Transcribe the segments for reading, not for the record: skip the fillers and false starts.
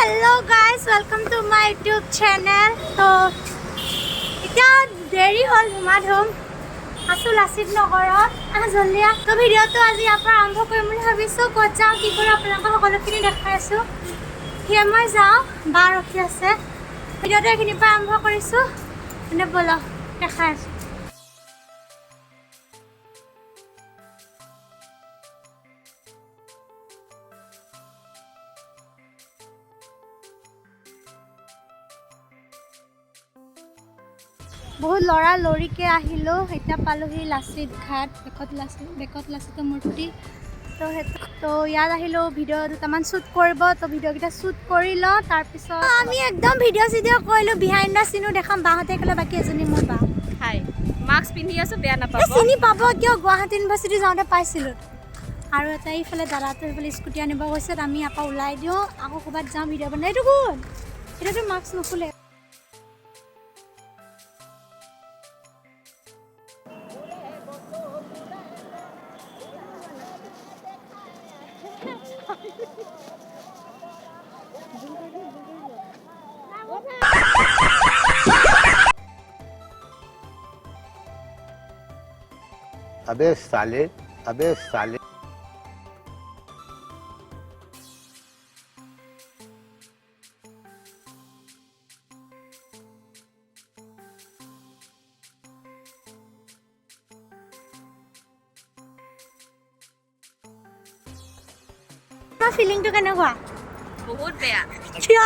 Hello guys, welcome to my YouTube channel. So, এতিয়া দেৰি হ'ল ধুম আছো লাচিত নগৰত জলদিয়া তো ভিডিঅ'টো আজি ইয়াৰ পৰা আৰম্ভ কৰিম বুলি ভাবিছোঁ ক'ত যাওঁ কি কৰোঁ আপোনালোকক সকলোখিনি দেখাই আছোঁ সেয়া মই যাওঁ বা ৰখি আছে ভিডিঅ'টো এইখিনিৰ পৰা আৰম্ভ কৰিছোঁ মানে ব'লক দেখাই আছোঁ बहुत लड़ा लड़िके आहिलो इतना पालोहि लाचित घाट बेकत लाचित मूर्ति तो याद आहिलो भिडिओ दुटामान शूट करिब तो भिडिओ किटा शूट करि ल तार पिছত आमी एकदम भिडिओ सिडिओ कइलो बिहाइंड द सिनो देखाम बाहते कले बाकी एजनी मोर बा हाय मास्क पिন্ধি আছো বেয়া না পাবো চিনি পাবো কিয় গুৱাহাটী ইউনিভাৰ্সিটি যাওঁতে পাইছিলো আৰু এটা ইফালে দাদাটো ইফালে স্কুটি আনিব গৈছে আমি আপা উলাই দিও আকৌ কবাত যাম ভিডিও বনাই এইটো কোন এটাটো মাস্ক নখুলে अबे साले फीलिंग तो केनेकुआ बहुत बेया किया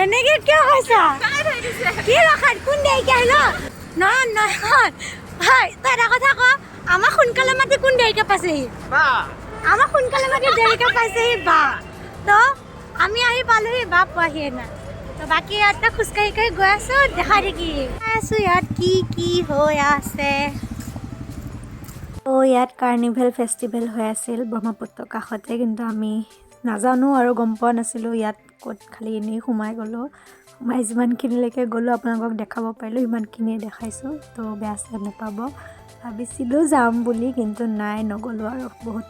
এনেকে কিয় কৈছা কি ৰাখাত কোন দেই আহিলো নহয় ভাই তই এটা কথা ক আমাক সোনকালে মাতি কোন দেৰিকে পাইছেহি বা আমাক সোনকালে মাতি দেৰিকে পাইছেহি বা তো আমি আহি পালোহি বা পোৱাহিয়ে না তো বাকী ইয়াত খোজকাঢ়ি গৈ আছো দেখা দেখি আছো ইয়াত কি হৈ আছে ইয়াত কাৰ্নিভেল ফেষ্টিভেল হৈ আছিল ব্ৰহ্মপুত্ৰ কাষতে কিন্তু আমি নাজানো আৰু গম পোৱা নাছিলোঁ ইয়াত ক'ত খালি এনেই সোমাই গ'লোঁ সোমাই যিমানখিনিলৈকে গ'লোঁ আপোনালোকক দেখাব পাৰিলোঁ সিমানখিনিয়ে দেখাইছোঁ তো বেয়া চেয়া নাপাব ভাবিছিলোঁ যাম বুলি কিন্তু নাই নগ'লোঁ আৰু বহুত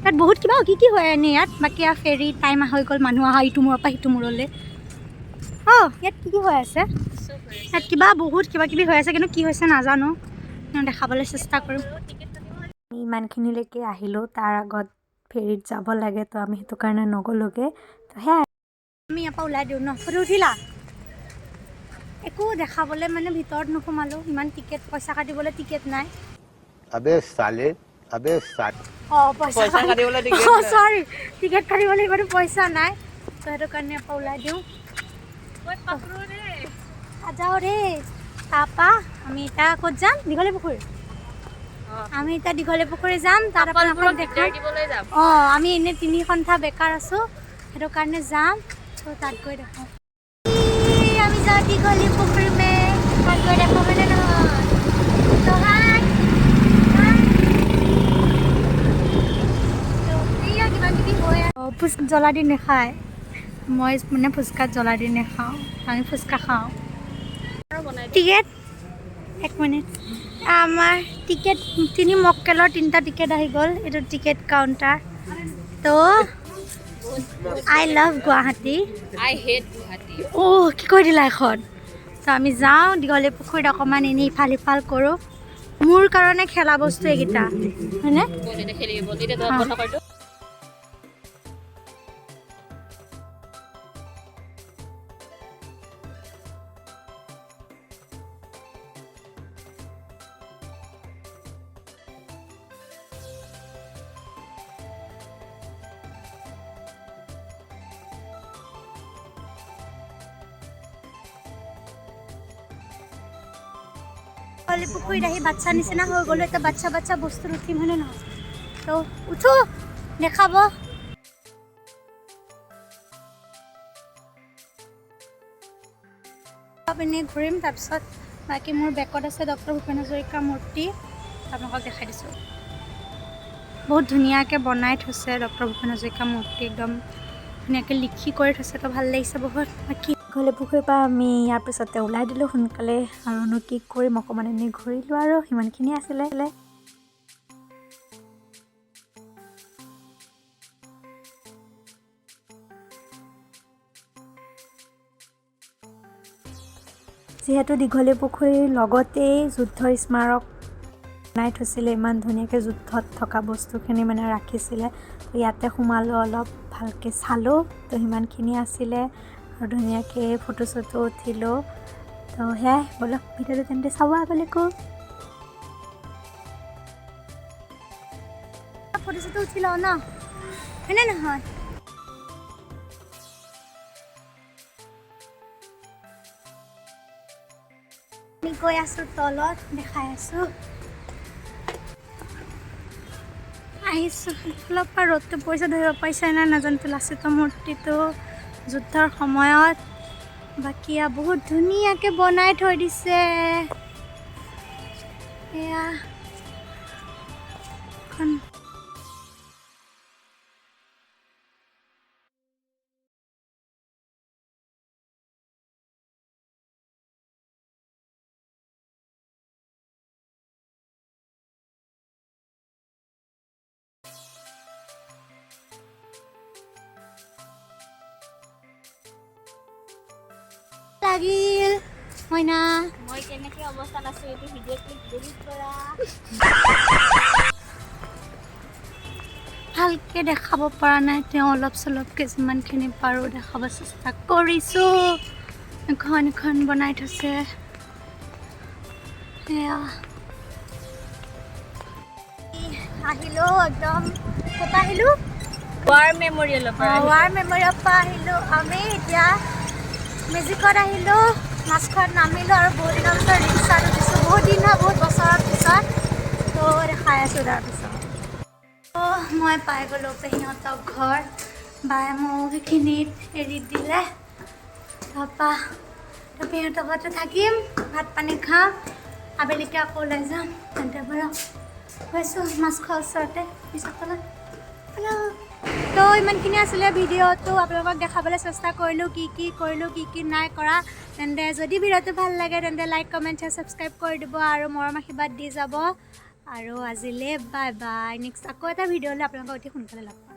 ইয়াত বহুত কিবা কি হয় এনেই ইয়াত বাকী ফেৰী টাইম হৈ গ'ল মানুহ অহা ইটো মূৰৰ পৰা সিটো মূৰলৈ ইয়াত কি হৈ আছে ইয়াত কিবা বহুত কিবি হৈ আছে কিন্তু কি হৈছে নাজানো দেখাবলৈ চেষ্টা কৰিম ইমানখিনিলৈকে আহিলোঁ তাৰ আগত ফেৰীত যাব লাগে তো আমি সেইটো কাৰণে নগ'লোগৈ তো সেয়া আমি ইয়াৰ পৰা ওলাই দিওঁ ন ফটো উঠিলা একো দেখাবলৈ মানে ভিতৰত নোসোমালোঁ ইমান টিকেট পইচা কাটিবলৈ টিকেট নাই अबे साले পইচা কাটিবলৈ সৰি টিকেট কাটিবলৈ ইমান পইচা নাই তো সেইটো কাৰণে ইয়াৰ পৰা ওলাই দিওঁ যাওঁ ৰে তাৰপৰা আমি এতিয়া ক'ত যাম দীঘলী পুখুৰী আমি এতিয়া দীঘলী পুখুৰী যাম তাৰ আপোনালোকক দেখাম আমি এনেই 3 ঘণ্টা বেকাৰ আছোঁ সেইটো কাৰণে যাম তো তাত গৈ দেখাম আমি যাওঁ দীঘলী পুখুৰী মে তাত গৈ দেখাম মানে নহয় তো কিবা কিবি হৈ ফুচকা জ্বলা দি নেখায় মই মানে ফুচকাত জ্বলা দি নেখাওঁ আমি ফুচকা খাওঁ টিকেট 1 মিনিট আমাৰ টিকেট 3 মক্কেলৰ 3টা টিকেট আহি গ'ল এইটো টিকেট কাউণ্টাৰ তো I love Guwahati I hate Guwahati কি কৈ দিলা এখন তো আমি যাওঁ দীঘলী পুখুৰীত অকণমান এনেই ইফাল সিফাল কৰোঁ মোৰ কাৰণে খেলা বস্তু এইকেইটা হয়নে খেলিব এতিয়া বন্ধ কৰিটো পুখুৰীত আহি বাচ্চা নিচিনা হৈ গ'লো এতিয়া বাচ্চা বস্তুত উঠিম হয়নে নহয় তো উঠো দেখাব এনেই ঘূৰিম তাৰপিছত বাকী মোৰ বেকত আছে ডক্টৰ ভূপেন হাজৰিকাৰ মূৰ্তি আপোনালোকক দেখাই দিছোঁ বহুত ধুনীয়াকৈ বনাই থৈছে ডক্টৰ ভূপেন হাজৰিকাৰ মূৰ্তি একদম ধুনীয়াকৈ লিখি কৰি থৈছে তো ভাল লাগিছে বহুত বাকী দীঘলী পুখুৰীৰ পৰা আমি ইয়াৰ পিছতে ওলাই দিলোঁ সোনকালে আৰুনো কি কৰিম অকণমান এনেই ঘূৰিলোঁ আৰু সিমানখিনিয়ে আছিলে যিহেতু দীঘলী পুখুৰীৰ লগতেই যুদ্ধৰ স্মাৰক বনাই থৈছিলে, ইমান ধুনীয়াকৈ যুদ্ধত থকা বস্তুখিনি মানে ৰাখিছিলে। তো ইয়াতে সোমালোঁ, অলপ ভালকৈ চালোঁ। তো সিমানখিনি আছিলে আৰু ধুনীয়াকৈ ফটো চটো উঠিলোঁ। তো সেয়াই, ব'লক ভিডিঅ'টো তেন্তে চাব আগলৈকো। ফটো চটো উঠি লওঁ ন, হয়নে নহয়? আমি গৈ আছোঁ তলত, দেখাই আছোঁ। আহিছোঁ অলপ পৰা ৰ'দটো পৰিছে, ধৰিব পাৰিছে নাই নাজানো। লাচিত মূৰ্তিটো যুদ্ধৰ সময়ত বাকী বহুত ধুনীয়াকৈ বনাই থৈ দিছে। এয়া এখন লাগিল মইনা। মই কেনেকৈ অৱস্থাত আছোঁ এইটো ভিডিঅ' ক্লিপ ডিলিট কৰা। ভালকৈ দেখাব পৰা নাই, তেওঁ অলপ চলপকৈ যিমানখিনি পাৰোঁ দেখাব চেষ্টা কৰিছোঁ। এখন এখন বনাই থৈছে। সেয়া আহিলোঁ, একদম ক'ত আহিলোঁ? ৱাৰ মেমৰিয়েলৰ পৰা ৱাৰ মেমৰিয়েলৰ পৰা আহিলোঁ। আমি এতিয়া মেজিকত আহিলোঁ, মাছখোৱাত নামিলোঁ আৰু বহুত দিনৰ পিছত ৰিক্সাত উঠিছোঁ। বহুত দিন হয়, বহুত বছৰৰ পিছত। তো দেখাই আছোঁ তাৰপিছত। মই পাই গ'লোঁ পেহীহঁতৰ ঘৰ। বায়ে মোক সেইখিনিত এৰি দিলে। তাৰপৰা পেহীহঁতৰ ঘৰতে থাকিম, ভাত পানী খাম, আবেলিকৈ আকৌ ওলাই যাম। তেন্তে ব'লক গৈছোঁ মাছখোৱাৰ ওচৰতে পিছফালে। তো ইমানখিনি আছিলে ভিডিঅ'টো, আপোনালোকক দেখাবলৈ চেষ্টা কৰিলোঁ কি কি কৰিলোঁ, কি কি নাই কৰা। তেন্তে যদি ভিডিঅ'টো ভাল লাগে তেন্তে লাইক কমেণ্ট শ্বেয়াৰ ছাবস্ক্ৰাইব কৰি দিব আৰু মৰম আশীৰ্বাদ দি যাব। আৰু আজিলৈ বাই বাই। নেক্সট আকৌ এটা ভিডিঅ' হ'লে আপোনালোকক অতি সোনকালে লগ পাম।